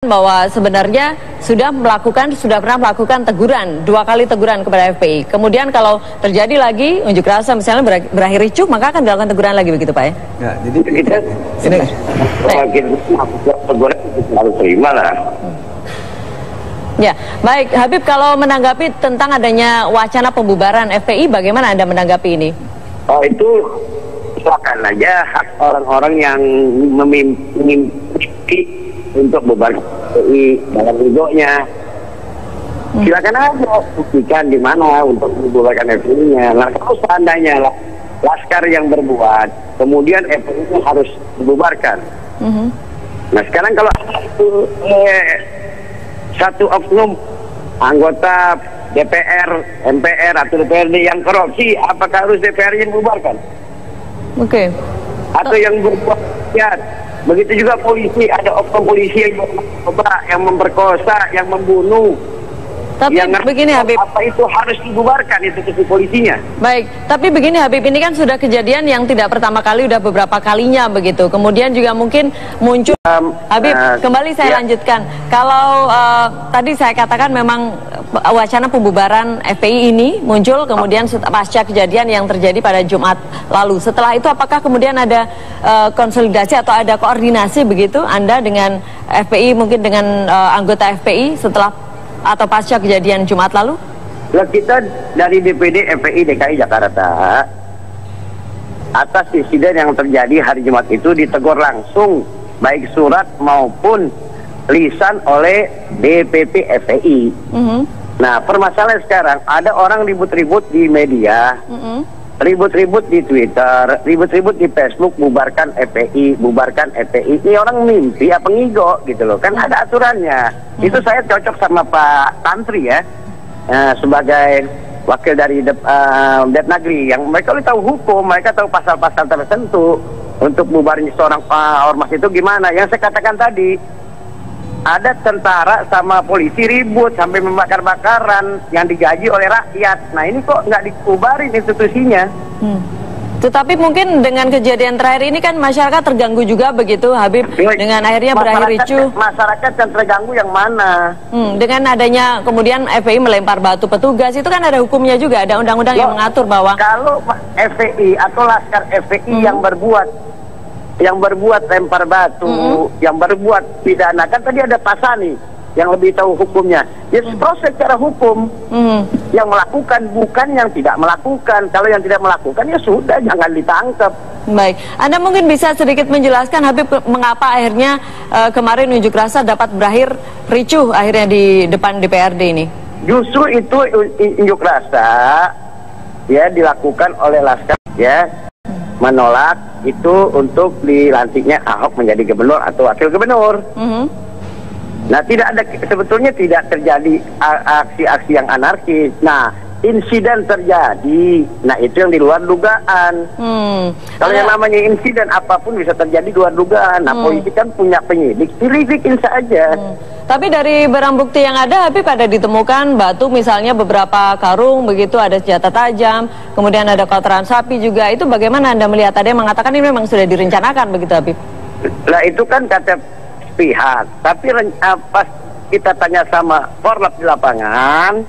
bahwa sebenarnya sudah pernah melakukan teguran, 2 kali teguran kepada FPI. Kemudian kalau terjadi lagi unjuk rasa misalnya berakhir ricuh, maka akan dilakukan teguran lagi begitu Pak ya? Ya, jadi kita teguran harus terima lah. Ya, baik Habib, kalau menanggapi tentang adanya wacana pembubaran FPI, bagaimana Anda menanggapi ini? Oh, itu silakan aja hak orang-orang yang memimpi untuk bubar FPI dalam ridhonya. Silakan aja buktikan di mana untuk membubarkan FPI-nya. Nah, kalau seandainya laskar yang berbuat, kemudian FPI harus dibubarkan. Nah, sekarang kalau itu satu oknum anggota DPR, MPR atau DPRD yang korupsi, apakah harus DPR yang dibubarkan? Oke. Atau yang berbuat jahat? Begitu juga polisi, ada oknum polisi yang memperkosa, yang membunuh. Tapi yang begini Habib, apa itu harus dibubarkan institusi polisinya? Baik, tapi begini Habib, ini kan sudah kejadian yang tidak pertama kali, udah beberapa kalinya begitu. Kemudian juga mungkin muncul Habib, kembali saya lanjutkan. Kalau tadi saya katakan memang wacana pembubaran FPI ini muncul kemudian pasca kejadian yang terjadi pada Jumat lalu. Setelah itu apakah kemudian ada konsolidasi atau ada koordinasi begitu Anda dengan FPI, mungkin dengan anggota FPI setelah atau pasca kejadian Jumat lalu? Nah, kita dari DPD FPI DKI Jakarta atas insiden yang terjadi hari Jumat itu ditegur langsung baik surat maupun lisan oleh DPP FPI. Nah, permasalahan sekarang ada orang ribut-ribut di media, ribut-ribut di Twitter, ribut-ribut di Facebook, bubarkan FPI, bubarkan FPI. Ini orang mimpi apa ngigo gitu loh, kan ada aturannya. Itu saya cocok sama Pak Tantri ya, sebagai wakil dari Depnagri, yang mereka udah tahu hukum, mereka tahu pasal-pasal tertentu untuk bubarin seorang ormas itu gimana. Yang saya katakan tadi, ada tentara sama polisi ribut sampai membakar-bakaran yang digaji oleh rakyat. Nah, ini kok nggak dibubarin institusinya? Tetapi mungkin dengan kejadian terakhir ini kan masyarakat terganggu juga begitu Habib, dengan akhirnya berakhir ricuh. Masyarakat yang terganggu yang mana? Dengan adanya kemudian FPI melempar batu petugas, itu kan ada hukumnya juga, ada undang-undang yang mengatur bahwa kalau FPI atau laskar FPI yang berbuat lempar batu, yang berbuat pidana, kan tadi ada pasal nih yang lebih tahu hukumnya. Ya, proses secara hukum. Yang melakukan, bukan yang tidak melakukan. Kalau yang tidak melakukan ya sudah, jangan ditangkap. Baik, Anda mungkin bisa sedikit menjelaskan Habib, mengapa akhirnya kemarin unjuk rasa dapat berakhir ricuh akhirnya di depan DPRD ini? Justru itu unjuk rasa ya dilakukan oleh laskar ya, menolak itu untuk dilantiknya Ahok menjadi gubernur atau wakil gubernur. Nah, sebetulnya tidak terjadi aksi-aksi yang anarkis. Nah, insiden terjadi, nah itu yang di luar dugaan. Kalau yang namanya insiden apapun bisa terjadi di luar dugaan. Nah, polisi kan punya penyidik, selidikin saja. Tapi dari barang bukti yang ada, Habib, ada ditemukan batu misalnya beberapa karung begitu, ada senjata tajam, kemudian ada kotoran sapi juga. Itu bagaimana Anda melihat? Ada yang mengatakan ini memang sudah direncanakan begitu, Habib? Nah, itu kan kata pihak, tapi pas kita tanya sama Korlap di lapangan,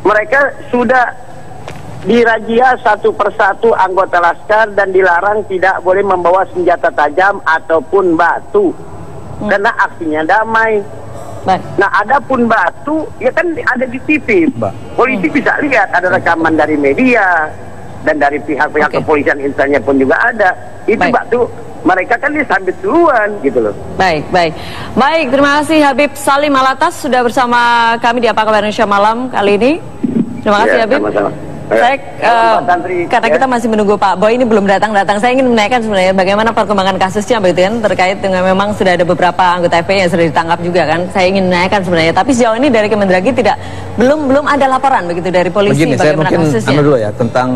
mereka sudah dirazia satu persatu anggota laskar dan dilarang tidak boleh membawa senjata tajam ataupun batu karena aksinya damai. Nah, adapun batu ya kan ada di TV, polisi bisa lihat, ada rekaman dari media dan dari pihak-pihak kepolisian instannya pun juga ada. Itu batu mereka kan disambit duluan gitu loh. Baik, terima kasih Habib Salim Alatas sudah bersama kami di Apa Kabar Indonesia Malam kali ini. Terima kasih Habib. Sama-sama. Saya karena kita masih menunggu Pak Boy ini belum datang. Saya ingin menanyakan sebenarnya bagaimana perkembangan kasusnya begitu kan, terkait dengan memang sudah ada beberapa anggota FPI yang sudah ditangkap juga kan. Saya ingin menanyakan sebenarnya, tapi sejauh ini dari Kemendagri belum ada laporan begitu dari polisi. Begini, bagaimana saya kasusnya. mungkin dulu ya tentang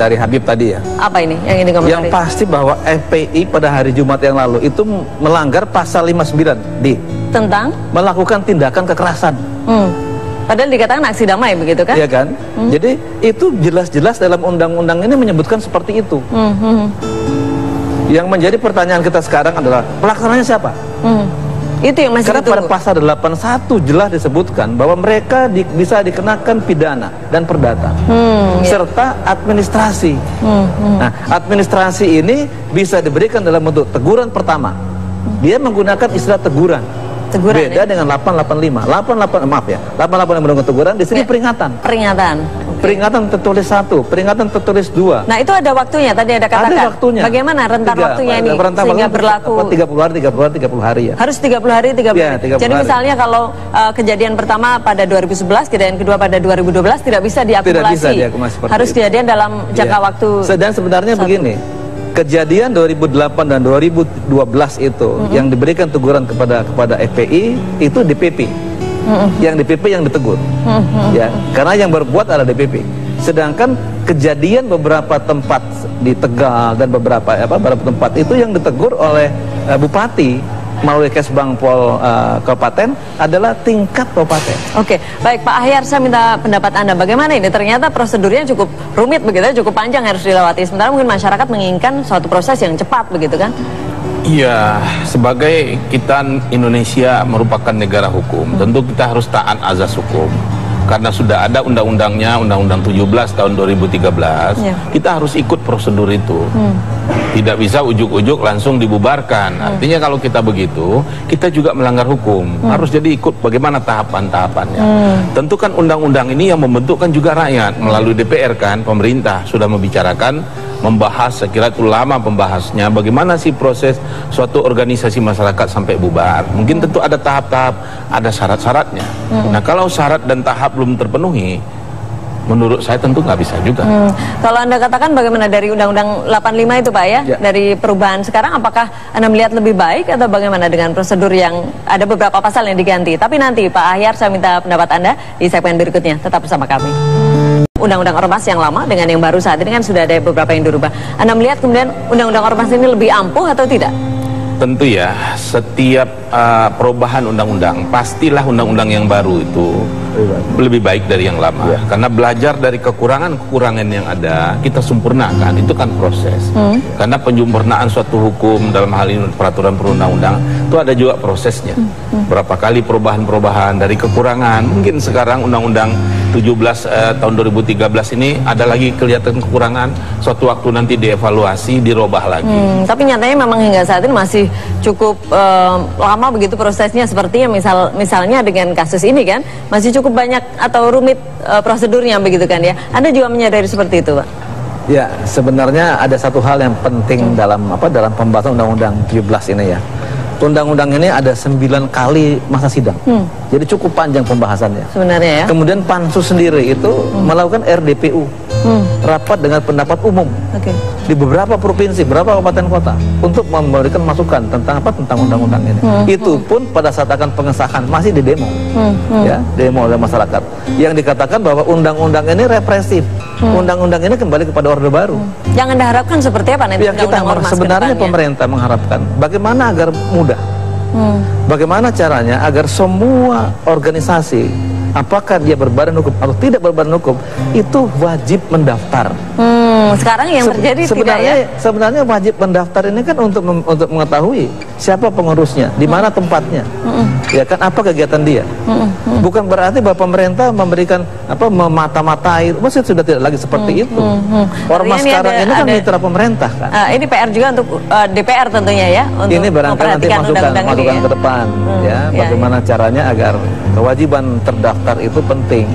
dari Habib tadi ya. Apa ini yang ini Yang pasti bahwa FPI pada hari Jumat yang lalu itu melanggar pasal 59 tentang melakukan tindakan kekerasan. Padahal dikatakan aksi damai begitu kan? Iya kan? Jadi itu jelas-jelas dalam undang-undang ini menyebutkan seperti itu. Yang menjadi pertanyaan kita sekarang adalah pelaksananya siapa? Itu yang masih karena pada pasal 81 jelas disebutkan bahwa mereka bisa dikenakan pidana dan perdata serta administrasi. Nah, administrasi ini bisa diberikan dalam bentuk teguran pertama. Dia menggunakan istilah teguran. Beda dengan 885. 885 menggunakan teguran, di sini peringatan. Peringatan tertulis 1, peringatan tertulis 2. Nah, itu ada waktunya, tadi ada katakan. Ada waktunya. Bagaimana rentan waktunya ini sehingga berlaku 30 hari ya. Harus 30 hari, 30 hari. Jadi misalnya kalau kejadian pertama pada 2011, kejadian kedua pada 2012 tidak bisa diakumulasi. Harus kejadian dalam jangka waktu. Dan sebenarnya begini. Kejadian 2008 dan 2012 itu yang diberikan teguran kepada FPI itu DPP. Yang DPP yang ditegur. Ya, karena yang berbuat adalah DPP. Sedangkan kejadian beberapa tempat di Tegal dan beberapa tempat itu yang ditegur oleh bupati melalui Kesbangpol Kabupaten adalah tingkat kabupaten. Oke, baik Pak Ahyar, saya minta pendapat Anda. Bagaimana ini? Ternyata prosedurnya cukup rumit begitu, cukup panjang harus dilewati. Sementara mungkin masyarakat menginginkan suatu proses yang cepat begitu kan? Iya, sebagai kita Indonesia merupakan negara hukum, tentu kita harus taat azas hukum. Karena sudah ada undang-undangnya, Undang-Undang 17 tahun 2013, kita harus ikut prosedur itu. Tidak bisa ujuk-ujuk langsung dibubarkan. Artinya kalau kita begitu, kita juga melanggar hukum. Harus jadi ikut bagaimana tahapan-tahapannya. Tentu kan undang-undang ini yang membentukkan juga rakyat. Melalui DPR kan, pemerintah sudah membicarakan, membahas, saya kira itu lama pembahasnya, bagaimana sih proses suatu organisasi masyarakat sampai bubar. Mungkin tentu ada tahap-tahap, ada syarat-syaratnya. Nah, kalau syarat dan tahap belum terpenuhi, menurut saya tentu nggak bisa juga. Kalau Anda katakan bagaimana dari Undang-Undang 85 itu Pak ya, dari perubahan sekarang, apakah Anda melihat lebih baik atau bagaimana dengan prosedur yang ada beberapa pasal yang diganti? Tapi nanti Pak Ahyar, saya minta pendapat Anda di segmen berikutnya. Tetap bersama kami. Undang-Undang Ormas yang lama dengan yang baru saat ini kan sudah ada beberapa yang dirubah. Anda melihat kemudian Undang-Undang Ormas ini lebih ampuh atau tidak? Tentu ya, setiap perubahan undang-undang, pastilah undang-undang yang baru itu lebih baik dari yang lama. Karena belajar dari kekurangan-kekurangan yang ada, kita sempurnakan, itu kan proses. Karena penyempurnaan suatu hukum, dalam hal ini peraturan perundang-undang, itu ada juga prosesnya. Berapa kali perubahan-perubahan dari kekurangan, mungkin sekarang Undang-Undang 17 tahun 2013 ini ada lagi kelihatan kekurangan, suatu waktu nanti dievaluasi, dirubah lagi. Tapi nyatanya memang hingga saat ini masih cukup lama begitu prosesnya, sepertinya misalnya dengan kasus ini kan masih cukup banyak atau rumit prosedurnya begitu kan ya. Anda juga menyadari seperti itu Pak? Ya, sebenarnya ada satu hal yang penting dalam pembahasan Undang-Undang 17 ini ya. Undang-undang ini ada 9 kali masa sidang. Jadi cukup panjang pembahasannya. Sebenarnya ya. Kemudian Pansus sendiri itu melakukan RDPU. Rapat dengan pendapat umum. Di beberapa provinsi, beberapa kabupaten kota untuk memberikan masukan tentang undang-undang ini. Itu pun pada saat akan pengesahan masih di demo. Ya, demo oleh masyarakat. Yang dikatakan bahwa undang-undang ini represif. Undang-undang ini kembali kepada Orde Baru. Yang Anda harapkan seperti apa nanti undang-undang ormas sebenarnya pemerintah mengharapkan bagaimana agar mudah. Bagaimana caranya agar semua organisasi, apakah dia berbadan hukum atau tidak berbadan hukum, itu wajib mendaftar. Sekarang yang terjadi sebenarnya wajib mendaftar ini kan untuk mengetahui siapa pengurusnya, di mana tempatnya, ya kan, apa kegiatan dia. Bukan berarti bahwa pemerintah memberikan memata-matai, maksudnya sudah tidak lagi seperti itu. Ormas sekarang ini kan mitra pemerintah kan. Ini PR juga untuk DPR tentunya ya. Untuk ini barangkali nanti masukan ke depan, ya, bagaimana caranya agar kewajiban terdaftar itu penting.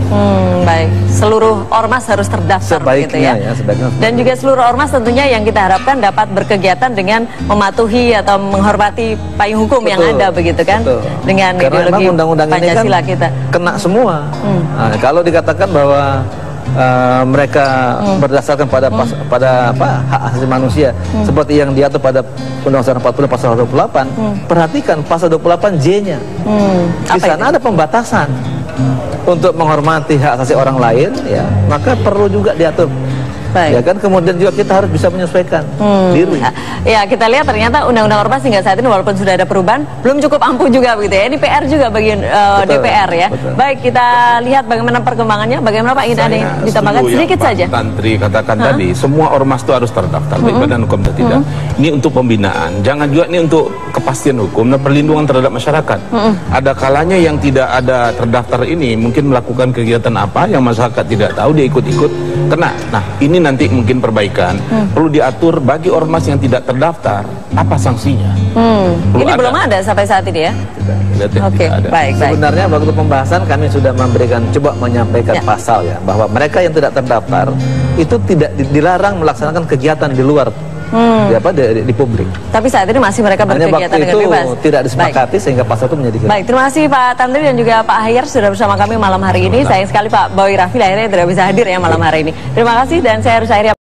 Baik, seluruh ormas harus terdaftar gitu ya. Sebaiknya. Dan juga seluruh ormas tentunya yang kita harapkan dapat berkegiatan dengan mematuhi atau menghormati payung hukum yang ada begitu kan. Dengan karena ideologi undang-undang Pancasila ini kan kita kena semua. Nah, kalau dikatakan bahwa mereka berdasarkan pada hak asasi manusia seperti yang diatur pada Undang-Undang 40 pasal 28, perhatikan pasal 28J-nya. Di sana ada pembatasan untuk menghormati hak asasi orang lain, ya, maka perlu juga diatur Ya kan, kemudian juga kita harus bisa menyesuaikan diri. Ya, kita lihat ternyata undang-undang ormas hingga saat ini walaupun sudah ada perubahan belum cukup ampuh juga begitu ya. Ini PR juga bagi DPR ya. Baik, kita lihat bagaimana perkembangannya. Bagaimana Pak, ingin ada yang ditambahkan sedikit saja? Tantri katakan tadi, semua ormas itu harus terdaftar baik badan hukum atau tidak. Ini untuk pembinaan, jangan juga ini untuk kepastian hukum dan perlindungan terhadap masyarakat. Ada kalanya yang tidak ada terdaftar ini mungkin melakukan kegiatan apa yang masyarakat tidak tahu, dia ikut-ikut kena. Nah, ini nanti mungkin perbaikan perlu diatur bagi ormas yang tidak terdaftar, apa sanksinya. Ini belum ada sampai saat ini ya. Oke, baik. Sebenarnya waktu pembahasan kami sudah memberikan, coba menyampaikan pasal ya, bahwa mereka yang tidak terdaftar itu tidak dilarang melaksanakan kegiatan di luar di publik. Tapi saat ini masih mereka berkegiatan dengan bebas. Tidak disepakati sehingga pasal itu menjadi. Baik, terima kasih Pak Tantri dan juga Pak Ahyar sudah bersama kami malam hari ini. Sayang sekali Pak Boy Rafil akhirnya tidak bisa hadir ya malam hari ini. Terima kasih dan saya harus akhiri.